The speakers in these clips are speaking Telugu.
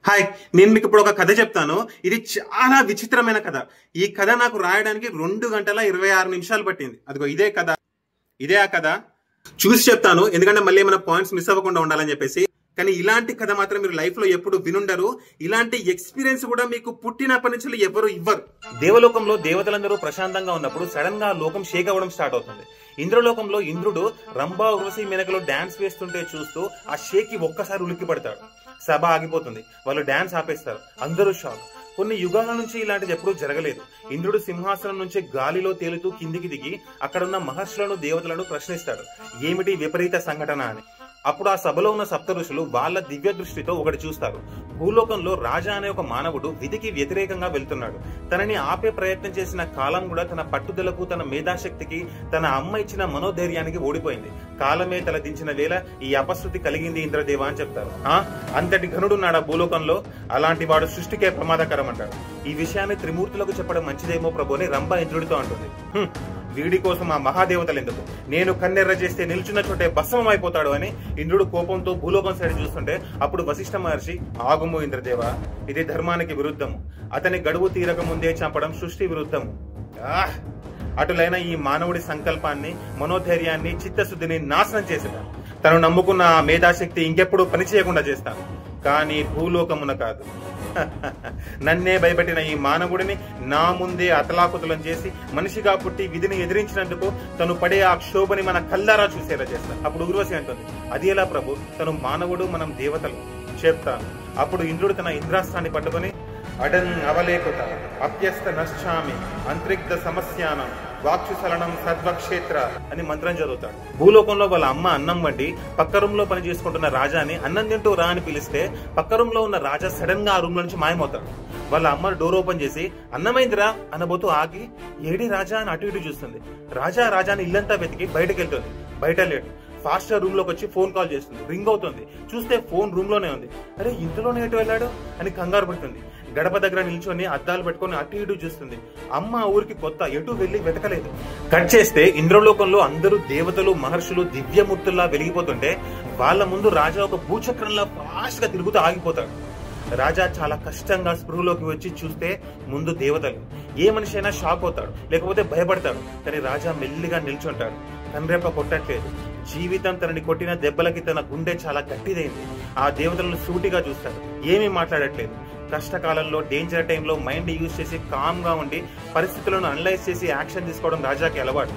హాయ్, నేను మీకు ఇప్పుడు ఒక కథ చెప్తాను. ఇది చాలా విచిత్రమైన కథ. ఈ కథ నాకు రాయడానికి 2 గంటల 26 నిమిషాలు పట్టింది. అదిగో ఇదే కథ, ఇదే ఆ కథ. చూసి చెప్తాను, ఎందుకంటే మళ్ళీ ఏమైనా పాయింట్స్ మిస్ అవ్వకుండా ఉండాలని చెప్పేసి. కానీ ఇలాంటి కథ మాత్రం మీరు లైఫ్ లో ఎప్పుడు వినుండరు. ఇలాంటి ఎక్స్పీరియన్స్ కూడా మీకు పుట్టినప్పటి నుంచి ఎవరు ఇవ్వరు. దేవలోకంలో దేవతలందరూ ప్రశాంతంగా ఉన్నప్పుడు సడన్ గా లోకం షేక్ అవ్వడం స్టార్ట్ అవుతుంది. ఇంద్రలోకంలో ఇంద్రుడు రంభా ఉర్వశి మేనకలో డాన్స్ వేస్తుంటే చూస్తూ ఆ షేక్ ఒక్కసారి ఉలిక్కి పడతాడు. సభ ఆగిపోతుంది. వాళ్ళు డాన్స్ ఆపేస్తారు. అందరూ షాక్. కొన్ని యుగాల నుంచి ఇలాంటిది ఎప్పుడూ జరగలేదు. ఇంద్రుడు సింహాసనం నుంచి గాలిలో తేలుతూ కిందికి దిగి అక్కడున్న మహర్షులను దేవతలను ప్రశ్నిస్తాడు, ఏమిటి విపరీత సంఘటన అని. అప్పుడు ఆ సభలో ఉన్న సప్త ఋషులు వాళ్ళ దివ్య దృష్టితో ఒకటి చూస్తారు. భూలోకంలో రాజా అనే ఒక మానవుడు విధికి వ్యతిరేకంగా వెళ్తున్నాడు. తనని ఆపే ప్రయత్నం చేసిన కాలం కూడా తన పట్టుదలకు, తన మేధాశక్తికి, తన అమ్మ ఇచ్చిన మనోధైర్యానికి ఓడిపోయింది. కాలమే తల దించిన వేళ ఈ అపశృతి కలిగింది ఇంద్రదేవ అని చెప్తారు. అంతటి ఘనుడున్నాడా భూలోకంలో? అలాంటి వాడు సృష్టికే ప్రమాదకరం అంటాడు. ఈ విషయాన్ని త్రిమూర్తులకు చెప్పడం మంచిదేమో ప్రభు అని రంభ ఇంద్రుడితో అంటుంది. వీడి కోసం ఆ మహాదేవతలు ఎందుకు? నేను కన్నెర్ర చేస్తే నిల్చున్న చోటే భస్మం అయిపోతాడు అని ఇంద్రుడు కోపంతో భూలోకం సైడ్ చూస్తుంటే అప్పుడు వశిష్ఠ మహర్షి, ఆగుము ఇంద్రదేవ, ఇది ధర్మానికి విరుద్ధము. అతని గడువు తీరక ముందే చంపడం సృష్టి విరుద్ధము. అటులైన ఈ మానవుడి సంకల్పాన్ని, మనోధైర్యాన్ని, చిత్తశుద్ధిని నాశనం చేసేదా. తను నమ్ముకున్న ఆ మేధాశక్తి ఇంకెప్పుడు పనిచేయకుండా చేస్తాను. కానీ భూలోకమున కాదు. నన్నే భయపెట్టిన ఈ మానవుడిని నా ముందే అతలాకుతలం చేసి మనిషిగా పుట్టి విధిని ఎదిరించినందుకు తను పడే ఆ క్షోభని మన కల్లారా చూసేలా చేస్తాను. అప్పుడు ఉర్వశి అంటుంది, అది ఎలా ప్రభు? తను మానవుడు, మనం దేవతలు. చెప్తాను. అప్పుడు ఇంద్రుడు తన ఇంద్రాస్త్రాన్ని పట్టుకుని అడన్ అవలేకుత అప్యస్త నశ్చామి అంతరిగ్ధ సమస్యానం వాక్షుసలనం సద్వక్షేత్ర అని మంత్రం చదువుతాడు. భూలోకంలో వాళ్ళ అమ్మ అన్నం వండి పక్క రూమ్ లో పని చేసుకుంటున్న రాజాని అన్నం తింటూ రా అని పిలిస్తే పక్క రూమ్ లో ఉన్న రాజా సడన్ గా ఆ రూమ్ నుంచి మాయమవుతాడు. వాళ్ళ అమ్మ డోర్ ఓపెన్ చేసి అన్నమైందిరా అనబోతూ ఆగి ఏడి రాజా అని అటు ఇటు చూస్తుంది. రాజాని ఇల్లంతా వెతికి బయటకు వెళ్తుంది. బయట లేడు. ఫాస్ట్ గా రూమ్ లోకి వచ్చి ఫోన్ కాల్ చేస్తుంది. రింగ్ అవుతుంది. చూస్తే ఫోన్ రూమ్ లోనే ఉంది. అరే, ఇంతలోనే ఎటు వెళ్ళాడు అని కంగారు పడుతుంది. గడప దగ్గర నిల్చొని అద్దాలు పెట్టుకుని అటు ఇటు చూస్తుంది. అమ్మ ఊరికి కొత్త, ఎటు వెళ్లి వెతకలేదు. కట్ చేస్తే ఇంద్రలోకంలో అందరూ దేవతలు, మహర్షులు దివ్యమూర్తుల్లా వెలిగిపోతుంటే వాళ్ళ ముందు రాజా ఒక భూచక్రంలా ఫాస్ట్ గా తిరుగుతూ ఆగిపోతాడు. రాజా చాలా కష్టంగా స్పృహలోకి వచ్చి చూస్తే ముందు దేవతలు. ఏ మనిషి అయినా షాక్ అవుతాడు, లేకపోతే భయపడతాడు. కానీ రాజా మెల్లిగా నిల్చుంటాడు. కన్రెప్ప కొట్టట్లేదు. జీవితం తనని కొట్టిన దెబ్బలకి తన గుండె చాలా గట్టిదైంది. ఆ దేవతలను సూటిగా చూస్తాడు. ఏమీ మాట్లాడట్లేదు. కష్టకాలంలో, డేంజర్ టైంలో మైండ్ యూజ్ చేసి కామ్ గా ఉండి పరిస్థితులను అనలైజ్ చేసి యాక్షన్ తీసుకోవడం రాజాకి అలవాటు.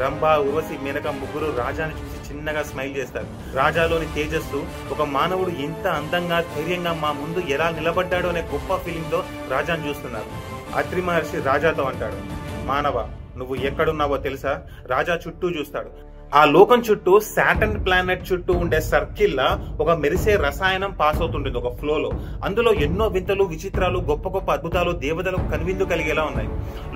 రంభ, ఉర్వశి, మేనక ముగ్గురు రాజాని చూసి చిన్నగా స్మైల్ చేస్తారు. రాజాలోని తేజస్సు, ఒక మానవుడు ఎంత అందంగా, ధైర్యంగా మా ముందు ఎలా నిలబడ్డాడు అనే గొప్ప ఫీలింగ్ తో రాజాని చూస్తున్నారు. అత్రి మహర్షి రాజాతో అంటాడు, మానవ, నువ్వు ఎక్కడున్నావో తెలుసా? రాజా చుట్టూ చూస్తాడు. ఆ లోకం చుట్టూ, సాటర్న్ ప్లానెట్ చుట్టూ ఉండే సర్కిల్ లా ఒక మెరిసే రసాయనం పాస్ అవుతుంటుంది ఒక ఫ్లోలో. అందులో ఎన్నో వింతలు, విచిత్రాలు, గొప్ప గొప్ప అద్భుతాలు దేవతలకు కనువిందు కలిగేలా ఉన్నాయి.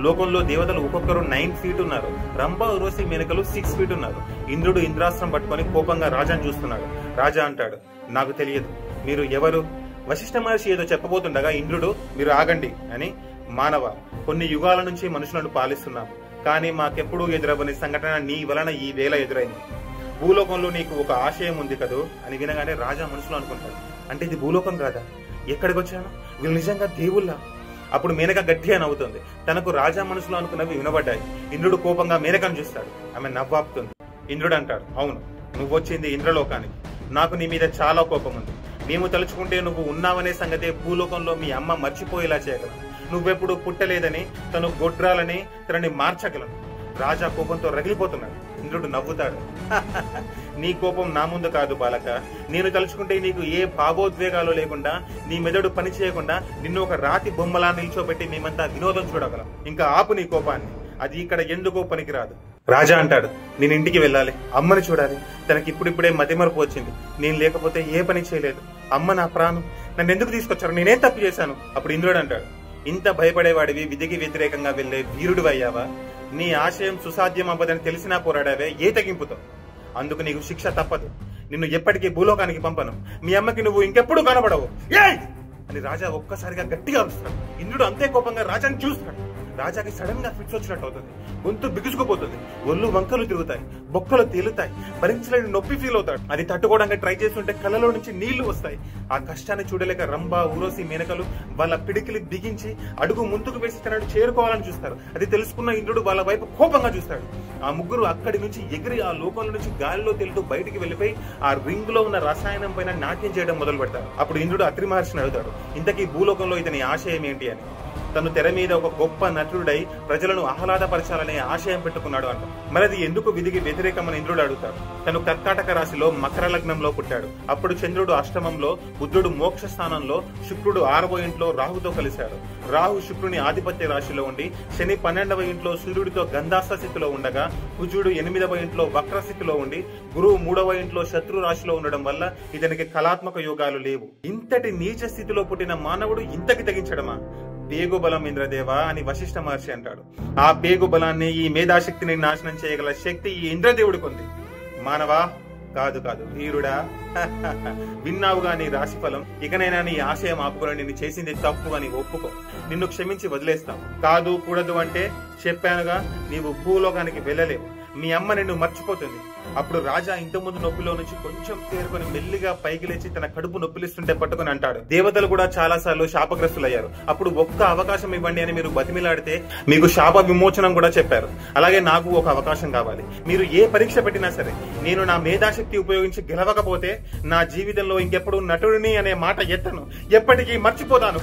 లోకంలో దేవతలు ఒక్కొక్కరు 9 feet ఉన్నారు. రంభ, ఉర్వశి, మేనకలు 6 feet ఉన్నారు. ఇంద్రుడు ఇంద్రాస్త్రం పట్టుకొని కోపంగా రాజాను చూస్తున్నాడు. రాజా అంటాడు, నాకు తెలియదు, మీరు ఎవరు? వశిష్ఠ మహర్షి ఏదో చెప్పబోతుండగా ఇంద్రుడు, మీరు ఆగండి అని, మానవ, కొన్ని యుగాల నుంచి మనుషులను పాలిస్తున్నాం. కానీ మాకెప్పుడూ ఎదురవ్వని సంఘటన నీ వలన ఈ వేళ ఎదురైంది. భూలోకంలో నీకు ఒక ఆశయం ఉంది కదూ అని వినగానే రాజా మనసులో అనుకుంటాడు, అంటే ఇది భూలోకం కాదా? ఎక్కడికి వచ్చాను? వీళ్ళు నిజంగా దేవుళ్ళా? అప్పుడు మేనక గట్టిగా నవ్వుతుంది. తనకు రాజా మనసులో అనుకున్నవి వినబడ్డాయి. ఇంద్రుడు కోపంగా మేనకను చూస్తాడు. ఆమె నవ్వాపుతుంది. ఇంద్రుడు అంటాడు, అవును, నువ్వు వచ్చింది ఇంద్రలోకానికి. నాకు నీ మీద చాలా కోపం ఉంది. మేము తలుచుకుంటే నువ్వు ఉన్నావనే సంగతే భూలోకంలో మీ అమ్మ మర్చిపోయేలా చేయగలను. నువ్వెప్పుడు పుట్టలేదని, తను గొడ్రాలని, తనని మార్చగలను. రాజా కోపంతో రగిలిపోతున్నాడు. ఇంద్రుడు నవ్వుతాడు, నీ కోపం నా ముందు కాదు బాలక. నేను తలుచుకుంటే నీకు ఏ భావోద్వేగాలు లేకుండా, నీ మెదడు పని చేయకుండా నిన్ను ఒక రాతి బొమ్మలా నిల్చోబెట్టి మేమంతా వినోదం చూడగలం. ఇంకా ఆపు నీ కోపాన్ని, అది ఇక్కడ ఎందుకో పనికిరాదు. రాజా అంటాడు, నేను ఇంటికి వెళ్ళాలి, అమ్మని చూడాలి. తనకి ఇప్పుడిప్పుడే మతిమరుపు వచ్చింది. నేను లేకపోతే ఏ పని చేయలేదు. అమ్మ నా ప్రాణం, నన్ను ఎందుకు తీసుకొచ్చారు? నేనేం తప్పు చేశాను? అప్పుడు ఇంద్రుడు అంటాడు, ఇంత భయపడేవాడివి విధికి వ్యతిరేకంగా వెళ్లే వీరుడు అయ్యావా? నీ ఆశయం సుసాధ్యం అవ్వదని తెలిసినా పోరాడావే, ఏ తెగింపుతో? అందుకు నీకు శిక్ష తప్పదు. నిన్ను ఎప్పటికీ భూలోకానికి పంపను. మీ అమ్మకి నువ్వు ఇంకెప్పుడు కనబడవు అని రాజా ఒక్కసారిగా గట్టిగా అరుస్తాడు. ఇంద్రుడు అంతే కోపంగా రాజాని చూస్తాడు. రాజాకి సడన్ గా ఫిట్స్ వచ్చినట్టు అవుతుంది. గొంతు బిగుసుకుపోతుంది, ఒళ్ళు వంకలు తిరుగుతాయి, బొక్కలు తేలుతాయి, భరించలేని నొప్పి ఫీల్ అవుతాడు. అది తట్టుకోవడానికి ట్రై చేస్తుంటే కళ్ళలో నుంచి నీళ్లు వస్తాయి. ఆ కష్టాన్ని చూడలేక రంభ, ఊర్వశి, మేనకలు వాళ్ళ పిడికిలి బిగించి అడుగు ముందుకు వేసి తనను చేరుకోవాలని చూస్తారు. అది తెలుసుకున్న ఇంద్రుడు వాళ్ళ వైపు కోపంగా చూస్తాడు. ఆ ముగ్గురు అక్కడి నుంచి ఎగిరి ఆ లోకంలో నుంచి గాలిలో తేలుతూ బయటికి వెళ్లిపోయి ఆ రింగ్ లో ఉన్న రసాయనం పైన నాట్యం చేయడం మొదలు పెడతారు. అప్పుడు ఇంద్రుడు అత్రి మహర్షిని అడుగుతాడు, ఇంతకీ భూలోకంలో ఇతని ఆశయం ఏంటి అని. తను తెర మీద ఒక గొప్ప నటుడై ప్రజలను ఆహ్లాదపరచాలనే ఆశయం పెట్టుకున్నాడు అంట. మరి అది ఎందుకు విధికి వ్యతిరేకమని ఇంద్రుడు అడుగుతాడు. తను కర్కాటక రాశిలో మకర లగ్నంలో పుట్టాడు. అప్పుడు చంద్రుడు అష్టమంలో, బుద్ధుడు మోక్ష స్థానంలో, శుక్రుడు 6వ ఇంట్లో రాహుతో కలిశాడు. రాహు శుక్రుని ఆధిపత్య రాశిలో ఉండి, శని 12వ ఇంట్లో సూర్యుడితో గంధాస్త స్థితిలో ఉండగా, కుజుడు 8వ ఇంట్లో వక్ర స్థితిలో ఉండి, గురువు 3వ ఇంట్లో శత్రు రాశిలో ఉండడం వల్ల ఇతనికి కళాత్మక యోగాలు లేవు. ఇంతటి నీచ స్థితిలో పుట్టిన మానవుడు ఇంతకి తెగించడమా? పేగు బలం ఇంద్రదేవ అని వశిష్ఠ మహర్షి అంటాడు. ఆ పేగు బలాన్ని, ఈ మేధాశక్తిని నాశనం చేయగల శక్తి ఈ ఇంద్రదేవుడికి ఉంది. మానవా, కాదు కాదు వీరుడా, విన్నావుగా నీ రాశిఫలం. ఇకనైనా నీ ఆశయం ఆపుకొని నిన్ను చేసింది తప్పు అని ఒప్పుకో, నిన్ను క్షమించి వదిలేస్తాం. కాదు కూడదు అంటే చెప్పానుగా, నీవు భూలోకానికి వెళ్ళలేవు. మీ అమ్మ నిన్ను మర్చిపోతుంది. అప్పుడు రాజా ఇంతకుముందు నొప్పిలో నుంచి కొంచెం తేరుకొని మెల్లిగా పైకి లేచి తన కడుపు నొప్పిలిస్తుంటే పట్టుకుని అంటాడు, దేవతలు కూడా చాలా సార్లు శాపగ్రస్తులయ్యారు. అప్పుడు ఒక్క అవకాశం ఇవ్వండి అని మీరు బతిమిలాడితే మీకు శాప విమోచనం కూడా చెప్పారు. అలాగే నాకు ఒక అవకాశం కావాలి. మీరు ఏ పరీక్ష పెట్టినా సరే నేను నా మేధాశక్తి ఉపయోగించి గెలవకపోతే నా జీవితంలో ఇంకెప్పుడు నటుడిని అనే మాట ఎత్తను, ఎప్పటికీ మర్చిపోతాను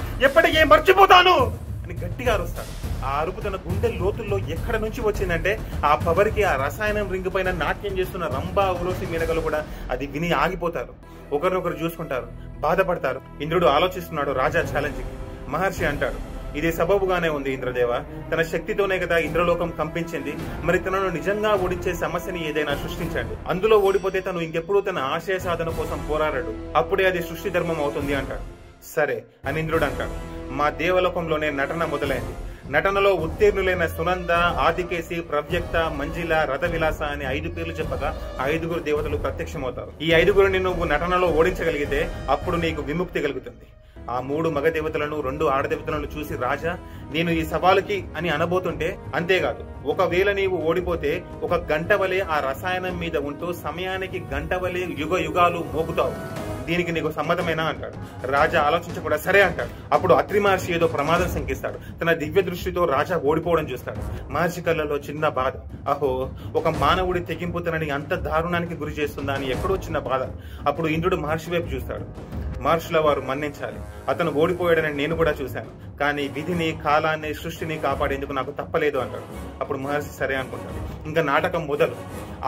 అని గట్టిగా అరుస్తాడు. ఆ అరుపు తన గుండె లోతుల్లో ఎక్కడ నుంచి వచ్చిందంటే ఆ పవరికి, ఆ రసాయనం రింగు పైన నాట్యం చేస్తున్న రంభ, ఊర్వశి, మేనకలు కూడా అది విని ఆగిపోతారు. ఒకరినొకరు చూసుకుంటారు, బాధపడతారు. ఇంద్రుడు ఆలోచిస్తున్నాడు రాజా ఛాలెంజ్ కి. మహర్షి అంటాడు, ఇది సబబుగానే ఉంది ఇంద్రదేవ. తన శక్తితోనే కదా ఇంద్రలోకం కంపించింది. మరి తనను నిజంగా ఓడించే సమస్యని ఏదైనా సృష్టించండి. అందులో ఓడిపోతే తను ఇంకెప్పుడు తన ఆశయ సాధన కోసం పోరాడాడు. అప్పుడే అది సృష్టి ధర్మం అవుతుంది అంటాడు. సరే అని ఇంద్రుడు అంటాడు. మా దేవలోకంలోనే నటన మొదలైంది. నటనలో ఉత్తీర్ణులైన సునంద, ఆదికేసి, ప్రవ్యక్త, మంజిల, రథ విలాస అని 5 పేర్లు చెప్పగా 5గురు దేవతలు ప్రత్యక్షమవుతారు. ఈ 5గురిని నువ్వు నటనలో ఓడించగలిగితే అప్పుడు నీకు విముక్తి కలుగుతుంది. ఆ 3 మగ దేవతలను 2 ఆడదేవతలను చూసి రాజా, నేను ఈ సవాలుకి అని అనబోతుంటే, అంతేకాదు ఒకవేళ నీవు ఓడిపోతే 1 గంట వలె ఆ రసాయనం మీద ఉంటూ సమయానికి గంట వలె యుగ యుగాలు మోగుతావు. దీనికి నీకు సమ్మతమేనా అంటాడు. రాజా ఆలోచించకుండా సరే అంటాడు. అప్పుడు అత్రి మహర్షి ఏదో ప్రమాదం శంకిస్తాడు. తన దివ్య దృష్టితో రాజా ఓడిపోవడం చూస్తాడు. మహర్షి కళ్ళలో చిన్న బాధ. అహో, ఒక మానవుడి తెగింపు తనని అంత దారుణానికి గురి చేస్తుందా అని ఎక్కడో చిన్న బాధ. అప్పుడు ఇంద్రుడు మహర్షి వైపు చూస్తాడు. మహర్షుల వారు మన్నించాలి, అతను ఓడిపోయాడని నేను కూడా చూశాను. కానీ విధిని, కాలాన్ని, సృష్టిని కాపాడేందుకు నాకు తప్పలేదు అంటాడు. అప్పుడు మహర్షి సరే అనుకుంటాడు. ఇంకా నాటకం మొదలు.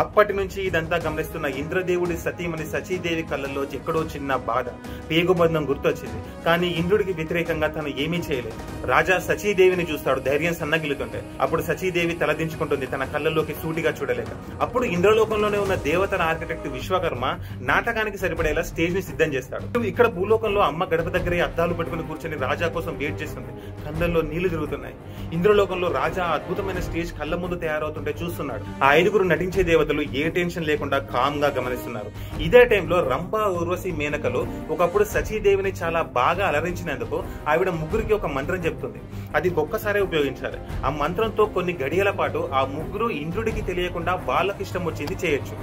అప్పటి నుంచి ఇదంతా గమనిస్తున్న ఇంద్రదేవుడి సతీమణి సచీదేవి కళ్ళల్లో ఎక్కడో చిన్న బాధ, పేగుబంధం గుర్తొచ్చింది. కానీ ఇంద్రుడికి వ్యతిరేకంగా తను ఏమీ చేయలేదు. రాజా సచీదేవిని చూస్తాడు, ధైర్యం సన్నగిలుతుంటే. అప్పుడు సచీదేవి తలదించుకుంటుంది, తన కళ్ళల్లోకి సూటిగా చూడలేక. అప్పుడు ఇంద్రలోకంలోనే ఉన్న దేవతల ఆర్కిటెక్ట్ విశ్వకర్మ నాటకానికి సరిపడేలా స్టేజ్ ని సిద్ధం చేస్తాడు. ఇక్కడ భూలోకంలో అమ్మ గడప దగ్గరే అద్దాలు పెట్టుకుని కూర్చొని రాజా కోసం వెయిట్ చేస్తుంది. కళ్ళల్లో నీళ్లు తిరుగుతున్నాయి. ఇంద్రలోకంలో రాజా అద్భుతమైన స్టేజ్ కళ్ళ ముందు తయారవుతుంటే చూస్తున్నాడు. ఆ 5గురు నటించే దేవతలు ఏ టెన్షన్ లేకుండా కామ్ గా గమనిస్తున్నారు. ఇదే టైంలో రంభ, ఊర్వశి, మేనకలు ఒకప్పుడు సచీదేవిని చాలా బాగా అలరించినందుకు ఆవిడ ముగ్గురికి ఒక మంత్రం చెప్తుంది. అది ఒక్కసారే ఉపయోగించాలి. ఆ మంత్రంతో కొన్ని గడియల పాటు ఆ ముగ్గురు ఇంద్రుడికి తెలియకుండా వాళ్ళకిష్టం వచ్చింది చేయొచ్చు.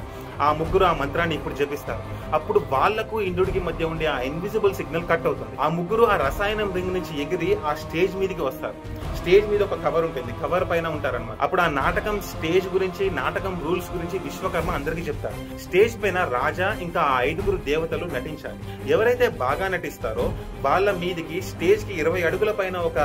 ఆ ముగ్గురు ఆ మంత్రాన్ని ఇప్పుడు జపిస్తారు. అప్పుడు వాళ్లకు ఇంద్రుడికి మధ్య ఉండే ఆ ఇన్విజిబుల్ సిగ్నల్ కట్ అవుతుంది. ఆ ముగ్గురు ఆ రసాయనం రింగ్ నుంచి ఎగిరి ఆ స్టేజ్ మీదకి వస్తారు. స్టేజ్ మీద ఒక కవర్ ఉంటుంది, కవర్ పైన ఉంటారన్నమాట. అప్పుడు ఆ నాటకం స్టేజ్ గురించి, నాటకం రూల్స్ గురించి విశ్వకర్మ అందరికీ చెప్తారు. స్టేజ్ పైన రాజా ఇంకా ఆ 5గురు దేవతలు నటించాలి. ఎవరైతే బాగా నటిస్తారో వాళ్ళ మీదకి స్టేజ్ కి 20 అడుగుల పైన ఒక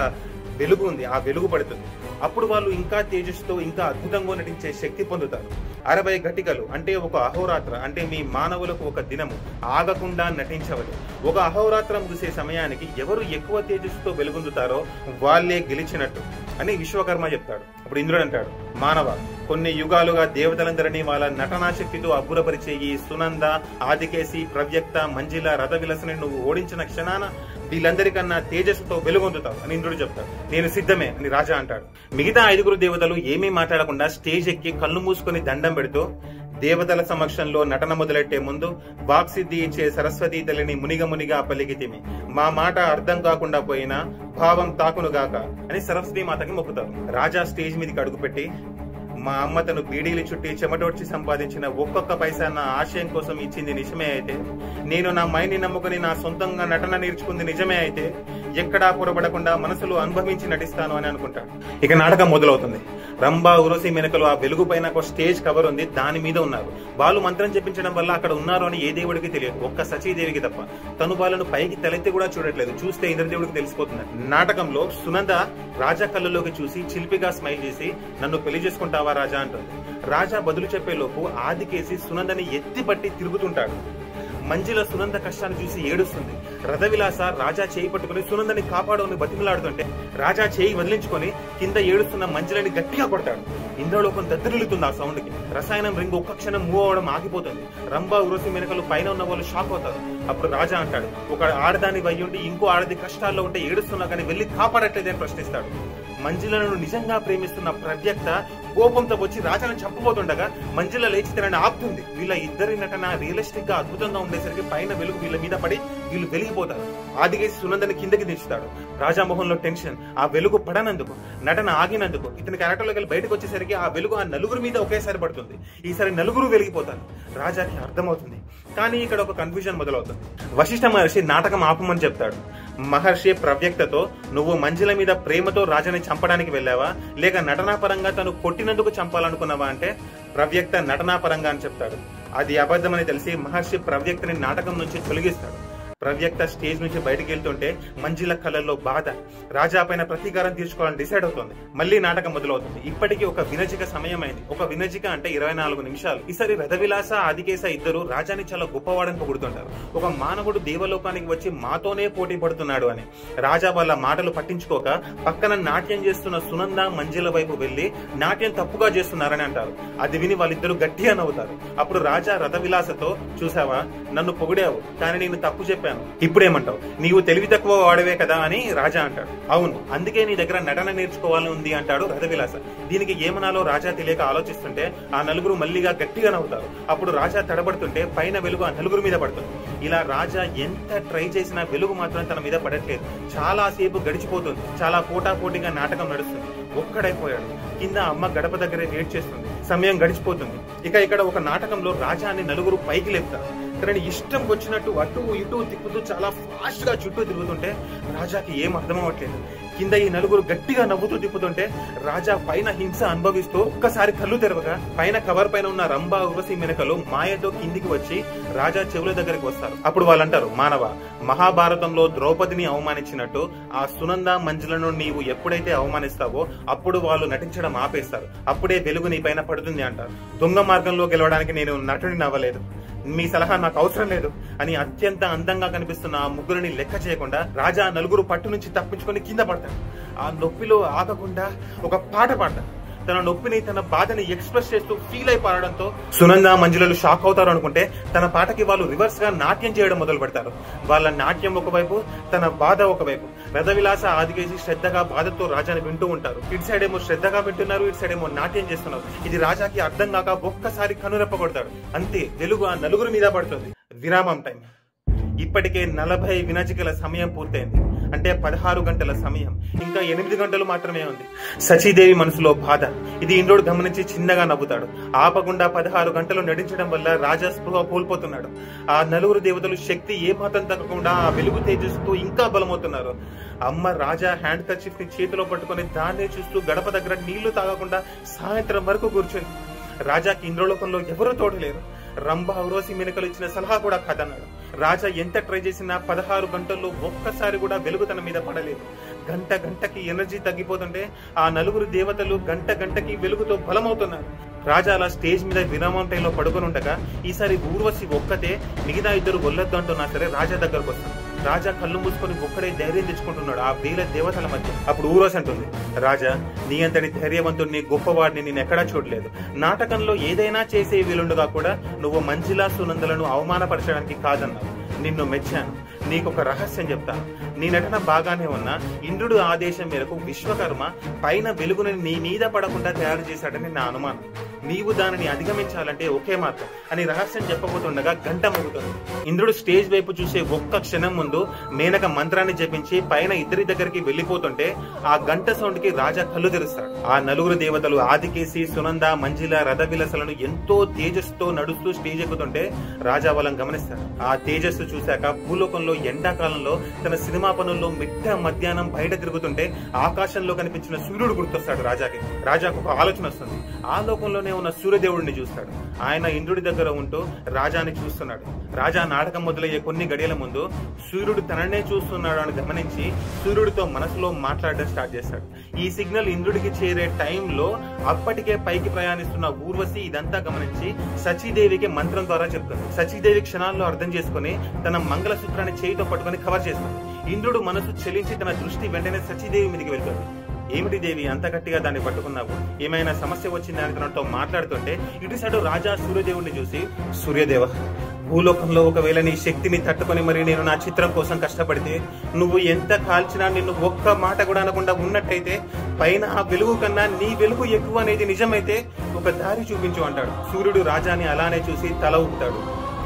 వెలుగు ఉంది, ఆ వెలుగు పడుతుంది. అప్పుడు వాళ్ళు ఇంకా తేజస్సుతో ఇంకా అద్భుతంగా నటించే శక్తి పొందుతారు. 60 ఘటికలు అంటే ఒక అహోరాత్ర, అంటే మీ మానవులకు ఒక దినము ఆగకుండా నటించవలె. ఒక అహోరాత్రం ముగిసే సమయానికి ఎవరు ఎక్కువ తేజస్సుతో వెలుగొందుతారో వాళ్ళే గెలిచినట్టు అని విశ్వకర్మ చెప్తాడు. అప్పుడు ఇంద్రుడు అంటాడు, మానవ, కొన్ని యుగాలుగా దేవతలందరినీ వాళ్ళ నటనా శక్తితో అబ్బురపరిచే ఈ సునంద, ఆదికేసి, ప్రవ్యక్త, మంజిల, రథ విలసని నువ్వు ఓడించిన క్షణాన వీళ్ళందరికన్నా తేజస్సుతో వెలుగొందుతావు అని ఇంద్రుడు చెప్తాడు. నేను సిద్ధమే అని రాజా అంటాడు. మిగతా 5గురు దేవతలు ఏమీ మాట్లాడకుండా స్టేజ్ ఎక్కి కళ్ళు మూసుకొని దండం పెడుతూ దేవతల సమక్షంలో నటన మొదలెట్టే ముందు వాక్సిద్ధి ఇచ్చే సరస్వతీ తల్లిని మునిగ మునిగా పలికితిమి. మా మాట అర్థం కాకుండా పోయినా భావం తాకునుగాక అని సరస్వతి మాతకి మొక్కుతారు. రాజా స్టేజ్ మీదకి అడుగుపెట్టి, మా అమ్మ తను బీడీలు చుట్టి చెమటోడ్చి సంపాదించిన ఒక్కొక్క పైసా నా ఆశయం కోసం ఇచ్చింది నిజమే అయితే, నేను నా మైని నమ్ముకుని నా సొంతంగా నటన నేర్చుకుంది నిజమే అయితే, ఎక్కడా పొరబడకుండా మనసులో అనుభవించి నటిస్తాను అని అనుకుంటాడు. ఇక నాటకం మొదలవుతుంది. రంభా, ఉర్వశి, మెనకలు ఆ వెలుగు పైన ఒక స్టేజ్ కవర్ ఉంది, దాని మీద ఉన్నారు. వాళ్ళు మంత్రం చెప్పించడం వల్ల అక్కడ ఉన్నారు అని ఏ దేవుడికి తెలియదు, ఒక్క సచీదేవికి తప్ప. తను వాళ్ళను పైకి తలెత్తి కూడా చూడట్లేదు, చూస్తే ఇంద్రదేవుడికి తెలిసిపోతుంది. నాటకంలో సునంద రాజా కళ్ళలోకి చూసి చిలిపిగా స్మైల్ చేసి, నన్ను పెళ్లి చేసుకుంటావా రాజా అంటుంది. రాజా బదులు చెప్పేలోపు ఆదికేసి సునందని ఎత్తిపట్టి తిరుగుతుంటాడు. మంజిల సునంద కష్టాన్ని చూసి ఏడుస్తుంది. రథవిలాస రాజా చేయి పట్టుకుని సునందని కాపాడని బతిమలాడుతుంటే రాజా చేయి వదిలించుకొని కింద ఏడుస్తున్న మంజిలని గట్టిగా కొడతాడు. ఇంద్రలోకం దద్దరిల్లుతుంది ఆ సౌండ్ కి. రసాయనం రింగ్ ఒక్క క్షణం మూవ్ అవడం ఆగిపోతుంది. రంభా, ఉర్వశి, మెనకలు పైన ఉన్న వాళ్ళు షాక్ అవుతారు. అప్పుడు రాజా అంటాడు, ఒక ఆడదాని వయ్యుండి ఇంకో ఆడది కష్టాల్లో ఉంటే ఏడుస్తున్నా కానీ వెళ్ళి కాపాడట్లేదని ప్రశ్నిస్తాడు. మంజిలను నిజంగా ప్రేమిస్తున్న ప్రవ్యక్త కోపంతో వచ్చి రాజాను చంపబోతుండగా మంజిల లేచి తనని ఆపుతుంది. వీళ్ళ ఇద్దరి నటన రియలిస్టిక్ గా అద్భుతంగా ఉండేసరికి పైన వెలుగు వీళ్ళ మీద పడి వీళ్ళు వెలిగిపోతారు. ఆదికేసి సునందని కిందకి దించుతాడు. రాజా మొహంలో టెన్షన్. ఆ వెలుగు పడనందుకు, నటన ఆగినందుకు, ఇతని క్యారెక్టర్లోకి వెళ్ళి బయటకు వచ్చేసరికి ఆ వెలుగు ఆ నలుగురు మీద ఒకేసారి పడుతుంది. ఈసారి నలుగురు వెలిగిపోతారు. రాజాకి అర్థమవుతుంది. కానీ ఇక్కడ ఒక కన్ఫ్యూజన్ మొదలవుతుంది. వశిష్ఠ మహర్షి నాటకం ఆపమని చెప్తాడు. మహర్షి ప్రవ్యక్తతో, నువ్వు మంజిల మీద ప్రేమతో రాజాని చంపడానికి వెళ్ళావా, లేక నటనాపరంగా తను కొట్టినందుకు చంపాలనుకున్నావా అంటే ప్రవ్యక్త నటనాపరంగా అని చెప్తాడు. అది అబద్ధమని తెలిసి మహర్షి ప్రవ్యక్తని నాటకం నుంచి తొలగిస్తాడు. ప్రవ్యక్త స్టేజ్ నుంచి బయటకు వెళ్తుంటే మంజిల కళ్ళల్లో బాధ. రాజా పైన ప్రతీకారం తీర్చుకోవాలని డిసైడ్ అవుతుంది. మళ్లీ నాటకం మొదలవుతుంది. ఇప్పటికీ ఒక వినజిక సమయం అయింది. ఒక వినజిక అంటే 24 నిమిషాలు. ఈసారి రథవిలాస, ఆదికేశ ఇద్దరు రాజాని చాలా గొప్పవాడని పొగుడుతుంటారు. ఒక మానవుడు దేవలోకానికి వచ్చి మాతోనే పోటీ పడుతున్నాడు అని. రాజా వాళ్ళ మాటలు పట్టించుకోక పక్కన నాట్యం చేస్తున్న సునంద, మంజిల వైపు వెళ్లి నాట్యం తప్పుగా చేస్తున్నారని అంటారు. అది విని వాళ్ళిద్దరు గట్టిగా నవ్వుతారు. అప్పుడు రాజా రథవిలాసతో, చూసావా, నన్ను పొగిడావు కానీ నేను తప్పు చెప్పాను, ఇప్పుడేమంటావు, నీవు తెలివి తక్కువ వాడవే కదా అని రాజా అంటాడు. అవును, అందుకే నీ దగ్గర నటన నేర్చుకోవాలని ఉంది అంటాడు రథవిలాస. దీనికి ఏమనాలో రాజా తెలియక ఆలోచిస్తుంటే ఆ నలుగురు మల్లిగా గట్టిగా నవ్వుతారు. అప్పుడు రాజా తడబడుతుంటే పైన వెలుగు ఆ నలుగురు మీద పడుతుంది. ఇలా రాజా ఎంత ట్రై చేసినా వెలుగు మాత్రం తన మీద పడట్లేదు. చాలా సేపు గడిచిపోతుంది. చాలా పోటాపోటీగా నాటకం నడుస్తుంది. ఒక్కడైపోయాడు. కింద అమ్మ గడప దగ్గరే వెయిట్ చేస్తుంది. సమయం గడిచిపోతుంది. ఇక ఇక్కడ ఒక నాటకంలో రాజాని నలుగురు పైకి లేపుతారు. తనని ఇష్టం వచ్చినట్టు అటు ఇటు తిప్పుతూ చాలా ఫాస్ట్ గా చుట్టూ తిరుగుతుంటే రాజాకి ఏం అర్థం అవ్వట్లేదు. కింద ఈ నలుగురు గట్టిగా నవ్వుతూ తిప్పుతుంటే రాజా పైన హింస అనుభవిస్తూ ఒక్కసారి కళ్ళు తెరవగా పైన కవర్ పైన ఉన్న రంభా, ఉర్వశి, మెనకలు మాయతో కిందికి వచ్చి రాజా చెవుల దగ్గరికి వస్తారు. అప్పుడు వాళ్ళు అంటారు, మానవ, మహాభారతంలో ద్రౌపదిని అవమానించినట్టు ఆ సునంద, మంజులను నీవు ఎప్పుడైతే అవమానిస్తావో అప్పుడు వాళ్ళు నటించడం ఆపేస్తారు. అప్పుడే వెలుగు నీ పైన పడుతుంది అంటారు. దొంగ మార్గంలో గెలవడానికి నేను నటుడిని అవ్వలేదు, మీ సలహా నాకు అవసరం లేదు అని అత్యంత అందంగా కనిపిస్తున్న ఆ ముగ్గురిని లెక్క చేయకుండా రాజా నలుగురు పట్టు నుంచి తప్పించుకొని కింద పడతాడు. ఆ నొప్పిలో ఆగకుండా ఒక పాట పాడతాడు. తన నొప్పిని, తన బాధని ఎక్స్ప్రెస్ చేస్తూ ఫీల్ అయి పాడడంతో సునంద, మంజులలు షాక్ అవుతారు అనుకుంటే తన పాటకి వాళ్ళు రివర్స్ గా నాట్యం చేయడం మొదలు పెడతారు. వాళ్ళ నాట్యం ఒకవైపు, తన బాధ ఒకవైపు. రథవిలాస, ఆదికేసి శ్రద్ధగా బాధతో రాజాని వింటూ ఉంటారు. ఇటు సైడ్ ఏమో శ్రద్ధగా వింటున్నారు, ఇటు సైడ్ ఏమో నాట్యం చేస్తున్నారు. ఇది రాజాకి అర్థం కాక ఒక్కసారి కనురెప్ప కొడతాడు. అంతే, వెలుగు ఆ నలుగురు మీద పడుతుంది. విరామం టైం. ఇప్పటికే 40 వినాజికల సమయం పూర్తయింది. అంటే 16 గంటల సమయం. ఇంకా 8 గంటలు మాత్రమే ఉంది. సచీదేవి మనసులో బాధ. ఇది ఇంద్రుడు గమనించి చిన్నగా నవ్వుతాడు. ఆపకుండా 16 గంటలు నడించడం వల్ల రాజా స్పృహ కోల్పోతున్నాడు. ఆ నలుగురు దేవతలు శక్తి ఏమాత్రం తగ్గకుండా ఆ వెలుగు తేజస్సుతో ఇంకా బలమవుతున్నారు. అమ్మ రాజా హ్యాండ్ కర్చీఫ్ ని చేతిలో పట్టుకుని దాన్నే చూస్తూ గడప దగ్గర నీళ్లు తాగకుండా సాయంత్రం వరకు కూర్చుంది. రాజాకి ఇంద్రలోకంలో ఎవరూ తోడలేరు. రంభా, ఉర్వశి, మెనకలు ఇచ్చిన సలహా కూడా కాదన్నాడు. రాజా ఎంత ట్రై చేసినా 16 గంటల్లో ఒక్కసారి కూడా వెలుగు తన మీద పడలేదు. గంట గంటకి ఎనర్జీ తగ్గిపోతుంటే ఆ నలుగురు దేవతలు గంట గంటకి వెలుగుతో బలమవుతున్నారు. రాజా అలా స్టేజ్ మీద విరామం టైంలో పడుకొని ఉండగా ఈసారి ఉర్వశి ఒక్కతే, మిగతా ఇద్దరు వల్లొద్దు అంటున్నా సరే రాజా దగ్గరకు వస్తాడు. రాజా కళ్ళు మూసుకొని ఒక్కడే ధైర్యం తెచ్చుకుంటున్నాడు ఆ వేల దేవతల మధ్య. అప్పుడు ఉర్వశి అంటుంది, రాజా, నీ అంతటి ధైర్యవంతుడిని, గొప్పవాడిని నేను ఎక్కడా చూడలేదు. నాటకంలో ఏదైనా చేసే వీలుండగా కూడా నువ్వు మంజిలా, సునందలను అవమానపరచడానికి కాదన్నావు. నిన్ను మెచ్చాను. నీకొక రహస్యం చెప్తాను. నీ నటన బాగానే ఉన్నా ఇంద్రుడు ఆదేశం మేరకు విశ్వకర్మ పైన వెలుగుని నీ మీద పడకుండా తయారు చేశాడని నా అనుమానం. నీవు దానిని అధిగమించాలంటే ఒకే మార్గం అని రహస్యం చెప్పబోతుండగా గంట మోగుతుంది. ఇంద్రుడు స్టేజ్ వైపు చూసే ఒక్క క్షణం ముందు మేనక మంత్రాన్ని జపించి పైన ఇద్దరి దగ్గరికి వెళ్లిపోతుంటే ఆ గంట సౌండ్ కి రాజా కళ్ళు తెరుస్తాడు. ఆ నలుగురు దేవతలు ఆదికేసి, సునంద, మంజిల, రథవిలసలను ఎంతో తేజస్సుతో నడుస్తూ స్టేజ్ ఎక్కుతుంటే రాజా వాళ్ళని గమనిస్తాడు. ఆ తేజస్సు చూశాక భూలోకంలో ఎండాకాలంలో తన సినిమా పనుల్లో మిట్ట మధ్యాహ్నం బయట తిరుగుతుంటే ఆకాశంలో కనిపించిన సూర్యుడు గుర్తొస్తాడు రాజాకి. రాజాకు ఒక ఆలోచన వస్తుంది. ఆ లోకంలోనే ఉన్న సూర్యదేవుడిని చూస్తాడు. ఆయన ఇంద్రుడి దగ్గర ఉంటూ రాజాని చూస్తున్నాడు. రాజా నాటకం మొదలయ్యే కొన్ని గడియల ముందు సూర్యుడు తననే చూస్తున్నాడు అని గమనించి సూర్యుడితో మనసులో మాట్లాడడం స్టార్ట్ చేస్తాడు. ఈ సిగ్నల్ ఇంద్రుడికి చేరే టైంలో అప్పటికే పైకి ప్రయాణిస్తున్న ఊర్వశి ఇదంతా గమనించి సచీదేవికి మంత్రం ద్వారా చెప్తుంది. సచీదేవి క్షణాల్లో అర్థం చేసుకుని తన మంగళసూత్రాన్ని చేయితో పట్టుకుని కవర్ చేస్తుంది. ఇంద్రుడు మనసు చెలించి తన దృష్టి వెంటనే సచీదేవి మీదకి వెళ్తుంది. ఏమిటి దేవి అంత గట్టిగా దాన్ని పట్టుకున్నావు, ఏమైనా సమస్య వచ్చిందని తనతో మాట్లాడుతుంటే ఇటు సైడు రాజా సూర్యదేవుడిని చూసి, సూర్యదేవ, భూలోకంలో ఒకవేళ నీ శక్తిని తట్టుకొని మరి నేను నా చిత్రం కోసం కష్టపడితే నువ్వు ఎంత కాల్చినా నిన్ను ఒక్క మాట కూడా అనకుండా ఉన్నట్టయితే పైన ఆ వెలుగు కన్నా నీ వెలుగు ఎక్కువ అనేది నిజమైతే ఒక దారి చూపించు అంటాడు. సూర్యుడు రాజాని అలానే చూసి తల ఊపుతాడు.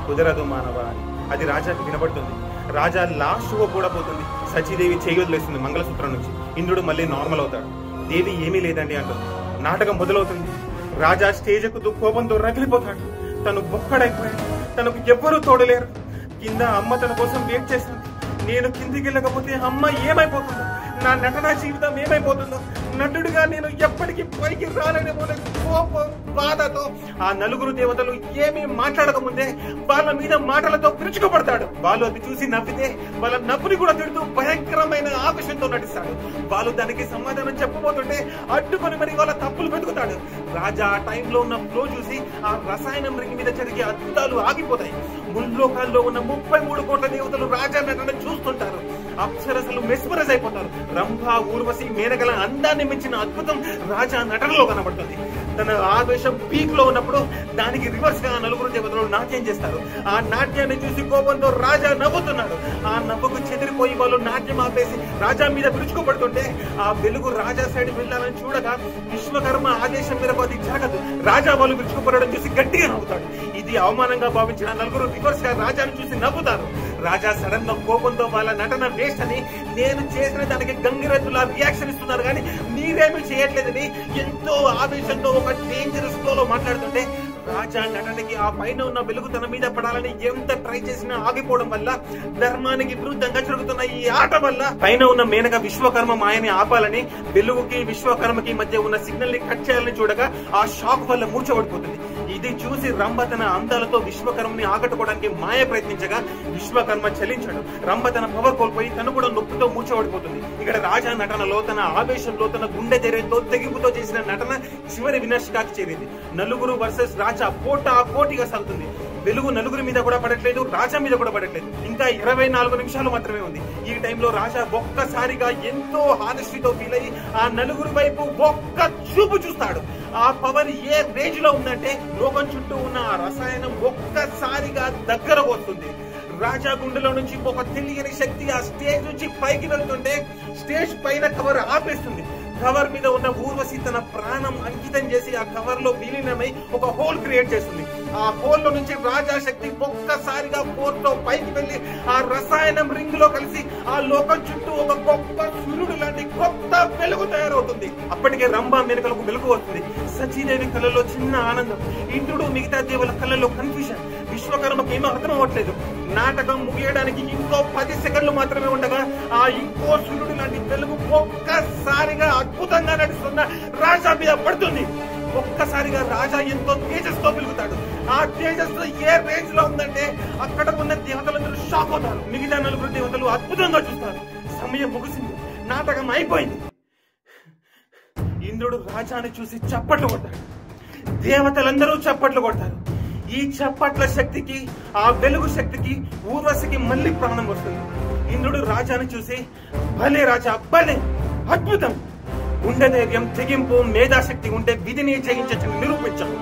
కుదరదు మానవ అని. అది రాజాకి వినపడుతుంది. రాజా లాస్ట్ కూడా పోతుంది. సచీదేవి చేయి వదిలేస్తుంది మంగళసూత్రం నుంచి. ఇంద్రుడు మళ్ళీ నార్మల్ అవుతాడు. దేవి ఏమీ లేదండి అంటుంది. నాటకం మొదలవుతుంది. రాజా స్టేజ్ ఎక్కుతూ కోపంతో రగిలిపోతాడు. తను బొక్కడైపోయాడు. తనకు ఎవ్వరూ తోడలేరు. కింద అమ్మ తన కోసం వెయిట్ చేస్తుంది. నేను కిందికి వెళ్ళకపోతే అమ్మ ఏమైపోతుందో, నా నటనా జీవితం ఏమైపోతుందో, నటుడిగా నేను ఎప్పటికీ పైకి రాలేనేమో కోపం, బాధతో ఆ నలుగురు దేవతలు ఏమీ మాట్లాడకముందే వాళ్ళ మీద మాటలతో విరుచుకుపడతాడు. వాళ్ళు అది చూసి నవ్వితే వాళ్ళ నవ్వుని కూడా తిడుతూ భయంకరమైన ఆవేశంతో నటిస్తాడు. వాళ్ళు దానికి సమాధానం చెప్పబోతుంటే అడ్డుకొని మరి వాళ్ళ తప్పులు వెతుకుతాడు. రాజా ఆ టైంలో ఉన్న ఫ్లో చూసి ఆ రసాయనం రింగ్ మీద జరిగే అద్భుతాలు ఆగిపోతాయి. ముల్లోకాల్లో ఉన్న 33 కోట్ల దేవతలు రాజా నటన చూస్తుంటారు. అప్సరసలు మెస్మరైజ్ అయిపోతారు. రంభ, ఊర్వశి, మేనకల అందాన్ని మించిన అద్భుతం రాజా నటనలో కనబడుతుంది. తన ఆవేశం పీక్ లో ఉన్నప్పుడు దానికి రివర్స్ గా నలుగురు దేవతలు నాట్యం చేస్తారు. ఆ నాట్యాన్ని చూసి కోపంతో రాజా నవ్వుతున్నాడు. ఆ నవ్వుకు చెదిరిపోయి వాళ్ళు నాట్యం ఆపేసి రాజా మీద విరుచుకోబడుతుంటే ఆ వెలుగు రాజా సైడ్ వెళ్ళాలని చూడగా విశ్వకర్మ ఆదేశం మేరకు అది జరగదు. రాజా వాళ్ళు విరుచుకుపడడం చూసి గట్టిగా నవ్వుతాడు. ఇది అవమానంగా భావించిన నలుగురు రివర్స్ గా రాజాను చూసి నవ్వుతారు. రాజా సడన్ గా కోపంతో వాళ్ళ నటన వేస్ట్ అని, నేను చేసిన దానికి గంగిరెద్దులా రియాక్షన్ ఇస్తున్నారు కానీ మీరేమీ చేయట్లేదని ఎంతో ఆవేశంతో ఒక డేంజరస్ ఫ్లో లో మాట్లాడుతుంటే రాజా నటనకి ఆ పైన ఉన్న వెలుగు తన మీద పడాలని ఎంత ట్రై చేసినా ఆగిపోవడం వల్ల, ధర్మానికి విరుద్ధంగా జరుగుతున్న ఈ ఆట వల్ల పైన ఉన్న మేనక విశ్వకర్మ మాయని ఆపాలని వెలుగుకి విశ్వకర్మకి మధ్య ఉన్న సిగ్నల్ ని కట్ చేయాలని చూడగా ఆ షాక్ వల్ల మూర్చబడిపోతుంది. ఇది చూసి రంభ తన అందాలతో విశ్వకర్మని ఆకట్టుకోవడానికి మాయ ప్రయత్నించగా విశ్వకర్మ చలించాడు. రంభ తన పవర్ కోల్పోయి తను కూడా నొప్పితో మూర్చబడిపోతుంది. ఇక్కడ రాజా నటనలో తన ఆవేశంలో తన గుండె ధైర్యంతో తెగింపుతో చేసిన నటన చివరి వినాశకాకి చేరింది. నలుగురు వర్సెస్ రాజా పోటీగా సాగుతుంది. వెలుగు నలుగురి మీద కూడా పడట్లేదు, రాజా మీద కూడా పడట్లేదు. ఇంకా 24 నిమిషాలు మాత్రమే ఉంది. ఈ టైంలో రాజా ఒక్కసారిగా ఎంతో హానెస్టీతో ఫీల్ అయ్యి ఆ నలుగురు వైపు ఒక్క చూపు చూస్తాడు. ఆ పవర్ ఏ రేంజ్ లో ఉందంటే లోకం చుట్టూ ఉన్న ఆ రసాయనం ఒక్కసారిగా దగ్గరకు వస్తుంది. రాజా గుండెలో నుంచి ఒక తెలియని శక్తి ఆ స్టేజ్ నుంచి పైకి వెళ్తుంటే స్టేజ్ పైన కవర్ ఆపేస్తుంది. కవర్ మీద ఉన్న ఊర్వశి తన ప్రాణం అంకితం చేసి ఆ కవర్ లో విలీనమై ఒక హోల్ క్రియేట్ చేస్తుంది. ఆ హోల్ లో నుంచి రాజా శక్తి ఒక్కసారిగా పోర్తో పైకి వెళ్లి ఆ రసాయనం రింగ్ లో కలిసి ఆ లోకం చుట్టూ ఒక గొప్ప సూర్యుడు లాంటి కొత్త వెలుగు తయారవుతుంది. అప్పటికే రంభ మెనకలకు వెలుగు వస్తుంది. సచీదేవి కళ్ళలో చిన్న ఆనందం, ఇంద్రుడు మిగతా దేవుల కళ్ళలో కన్ఫ్యూజన్. విశ్వకర్మకి ఏమో అర్థం అవ్వట్లేదు. నాటకం ముగియడానికి ఇంకో 10 సెకండ్లు మాత్రమే ఉండగా ఆ ఇంకో సూర్యుడు లాంటి వెలుగు ఒక్కసారిగా అద్భుతంగా నడుస్తున్న రాజా మీద పడుతుంది. ఒక్కసారిగా రాజా ఎంతో తేజస్తో వెలుగుతాడు. ఆ తేజస్సు ఏ రేంజ్ లో ఉందంటే అక్కడ ఉన్న దేవతలందరూ షాక్ అవుతారు. మిగతా నలుగురు దేవతలు అద్భుతంగా చూస్తారు. సమయం ముగిసింది, నాటకం అయిపోయింది. ఇంద్రుడు రాజాని చూసి చప్పట్లు కొడతాడు. దేవతలందరూ చప్పట్లు కొడతారు. ఈ చప్పట్ల శక్తికి, ఆ వెలుగు శక్తికి ఊర్వశికి మళ్ళీ ప్రాణం వస్తుంది. ఇంద్రుడు రాజాని చూసి, భలే రాజా, భలే, అద్భుతం, గుండె ధైర్యం, తెగింపు, మేధాశక్తి ఉంటే విధిని జయించని నిరూపించాడు.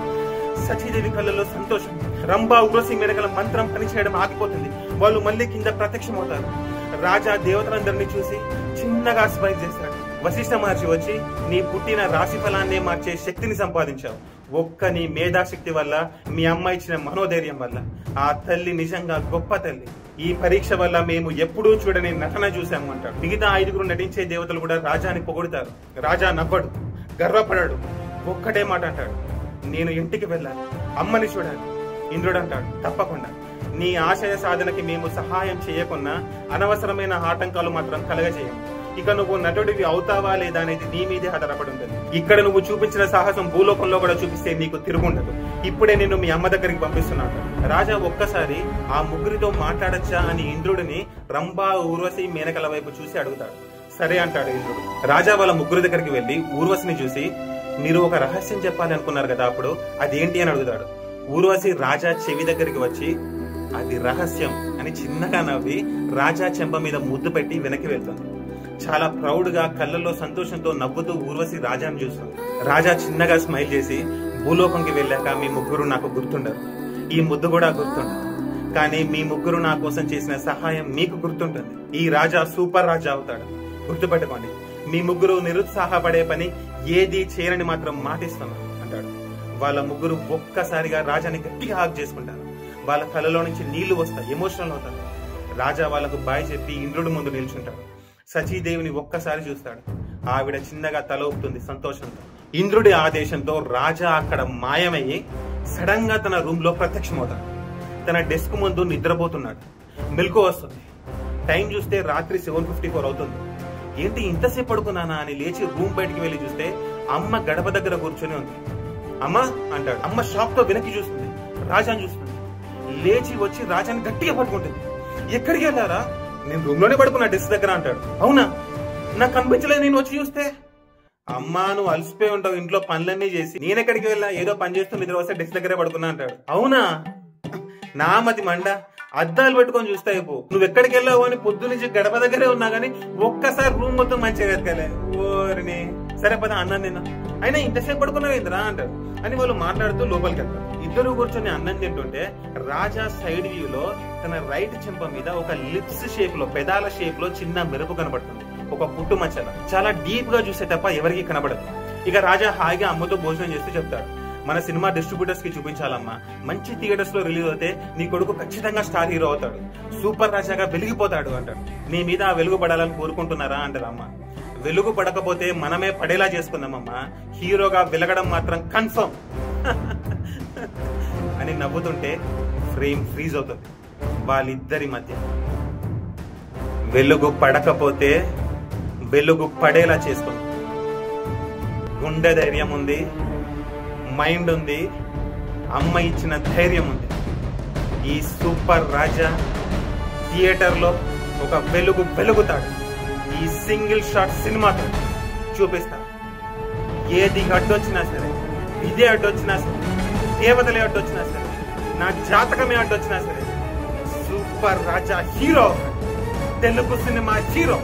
సచీదేవి కళ్ళలో సంతోషం. రంభ, ఊర్వశి మేనకల మంత్రం పనిచేయడం ఆగిపోతుంది. వాళ్ళు మళ్ళీ కింద ప్రత్యక్షమవుతారు. రాజా దేవతలందరినీ చూసి చిన్నగా స్మైల్ చేస్తాడు. వశిష్ఠ మహర్షి వచ్చి, నీ పుట్టిన రాశి ఫలాన్నే మార్చే శక్తిని సంపాదించావు, ఒక్క నీ మేధాశక్తి వల్ల, మీ అమ్మ ఇచ్చిన మనోధైర్యం వల్ల. ఆ తల్లి నిజంగా గొప్ప తల్లి. ఈ పరీక్ష వల్ల మేము ఎప్పుడూ చూడని నటన చూసాము అంటాడు. మిగతా 5 నటించే దేవతలు కూడా రాజాని పొగుడుతారు. రాజా నవ్వడు, గర్వపడాడు, ఒక్కటే మాట అంటాడు, నేను ఇంటికి వెళ్ళాలి, అమ్మని చూడాలి. ఇంద్రుడు అంటాడు, తప్పకుండా. నీ ఆశయ సాధనకి మేము సహాయం చేయకున్నా అనవసరమైన ఆటంకాలు మాత్రం కలగజేయం. ఇక నువ్వు నటుడివి అవుతావా లేదా అనేది నీ మీదే ఆధారపడి ఉంటుంది. ఇక్కడ నువ్వు చూపించిన సాహసం భూలోకంలో కూడా చూపిస్తే నీకు తిరుగుండదు. ఇప్పుడే నిన్ను మీ అమ్మ దగ్గరికి పంపిస్తున్నాను. రాజా ఒక్కసారి ఆ ముగ్గురితో మాట్లాడచ్చా అని ఇంద్రుడిని రంభా, ఊర్వశి, మేనకల వైపు చూసి అడుగుతాడు. సరే అంటాడు ఇంద్రుడు. రాజా వాళ్ళ ముగ్గురు దగ్గరికి వెళ్లి ఊర్వశిని చూసి, మీరు ఒక రహస్యం చెప్పాలి అనుకున్నారు కదా, అప్పుడు అదేంటి అని అడుగుతాడు. ఊర్వశి రాజా చెవి దగ్గరికి వచ్చి, అది రహస్యం అని చిన్నగా నవ్వి రాజా చెంప మీద ముద్దు పెట్టి వెనక్కి వెళ్తుంది. చాలా ప్రౌడ్ గా, కళ్ళల్లో సంతోషంతో నవ్వుతూ ఊర్వశి రాజాను చూస్తుంది. రాజా చిన్నగా స్మైల్ చేసి, భూలోకంకి వెళ్ళాక మీ ముగ్గురు నాకు గుర్తుండరు, ఈ ముద్దు కూడా గుర్తుండదు, కానీ మీ ముగ్గురు నా కోసం చేసిన సహాయం మీకు గుర్తుంటుంది. ఈ రాజా సూపర్ రాజా అవుతాడు, గుర్తుపెట్టుకోండి. మీ ముగ్గురు నిరుత్సాహపడే పని ఏది చేయరని మాత్రం మాటిస్తున్నాను అంటాడు. వాళ్ళ ముగ్గురు ఒక్కసారిగా రాజాని గట్టిగా హాగ్ చేసుకుంటారు. వాళ్ళ కళ్ళలో నుంచి నీళ్లు వస్తాయి, ఎమోషనల్ అవుతారు. రాజా వాళ్ళకు బాయ్ చెప్పి ఇంద్రుడి ముందు నిల్చుంటాడు. సచీదేవిని ఒక్కసారి చూస్తాడు. ఆవిడ చిన్నగా తల ఊపుతుంది సంతోషంతో. ఇంద్రుడి ఆదేశంతో రాజా అక్కడ మాయమయ్యి సడన్ గా తన రూమ్ లో ప్రత్యక్షమవుతాడు. తన డెస్క్ ముందు నిద్రపోతున్నాడు. మెలకు వస్తుంది. టైం చూస్తే రాత్రి 7:54 అవుతుంది. ఏంటి ఇంతసేపు పడుకున్నానా అని లేచి రూమ్ బయటికి వెళ్లి చూస్తే అమ్మ గడప దగ్గర కూర్చొని ఉంది. అమ్మ అంటాడు. అమ్మ షాక్ తో వెనక్కి చూస్తుంది, రాజాని చూస్తుంది. లేచి వచ్చి రాజాని గట్టిగా పట్టుకుంటుంది. ఎక్కడికి వెళ్ళారా? నేను రూమ్ లోనే పడుకున్నా, డెస్క్ దగ్గర అంటాడు. అవునా, నాకు కనిపించలేదు, నేను వచ్చి చూస్తే. అమ్మా నువ్వు అలసిపోయి ఉంటావు, ఇంట్లో పనులన్నీ చేసి. నేనెక్కడికి వెళ్ళా, ఏదో పని చేస్తూ నిద్ర వస్తే డెస్క్ దగ్గరే పడుకున్నా అంటాడు. అవునా, నా మతి మండ, అద్దాలు పెట్టుకొని చూస్తా అయిపో. నువ్వు ఎక్కడికి వెళ్ళావు అని పొద్దు నుంచి గడప దగ్గరే ఉన్నా గానీ ఒక్కసారి రూమ్ మొత్తం మంచిగా ఎత్తుకలే. ఓరిని, సరే పద అన్నం తిన్నా. అయినా ఇంతసేపు పడుకున్నావు ఏందిరా అంటాడు. అని వాళ్ళు మాట్లాడుతూ లోపలికి వెళ్తారు. ఇద్దరు కూర్చొని అన్నం తింటుంటే రాజా సైడ్ వ్యూలో తన రైట్ చెంప మీద ఒక లిప్స్ షేప్ లో, పెదాల షేప్ లో చిన్న మెరుపు కనబడుతుంది. ఒక పుట్టు మచ్చల. చాలా డీప్ గా చూసే తప్ప ఎవరికి కనబడదు. ఇక రాజా హాయిగా అమ్మతో భోజనం చేస్తూ చెప్తాడు, మన సినిమా డిస్ట్రిబ్యూటర్స్ కి చూపించాలమ్మా, మంచి థియేటర్స్ లో రిలీజ్ అవుతే నీ కొడుకు ఖచ్చితంగా స్టార్ హీరో అవుతాడు, సూపర్ రాజాగా వెలిగిపోతాడు అంటాడు. నీ మీద ఆ వెలుగు పడాలని కోరుకుంటున్నారా అంటారు అమ్మ. వెలుగు పడకపోతే మనమే పడేలా చేసుకుందామమ్మా, హీరోగా వెలగడం మాత్రం కన్ఫర్మ్ అని నవ్వుతుంటే ఫ్రేమ్ ఫ్రీజ్ అవుతుంది. వాళ్ళిద్దరి మధ్య వెలుగు పడకపోతే వెలుగు పడేలా చేసుకుంది. గుండె ధైర్యం ఉంది, మైండ్ ఉంది, అమ్మ ఇచ్చిన ధైర్యం ఉంది. ఈ సూపర్ రాజా థియేటర్ లో ఒక వెలుగు వెలుగుతాడు. ఈ సింగిల్ షాట్ సినిమాతో చూపిస్తా. ఏది అడ్డొచ్చినా సరే, ఇదే అడ్డొచ్చినా సరే, దేవతలే అడ్డొచ్చినా సరే, నా జాతకమే అడ్డొచ్చినా సరే, సూపర్ రాజా హీరో, తెలుగు సినిమా హీరో.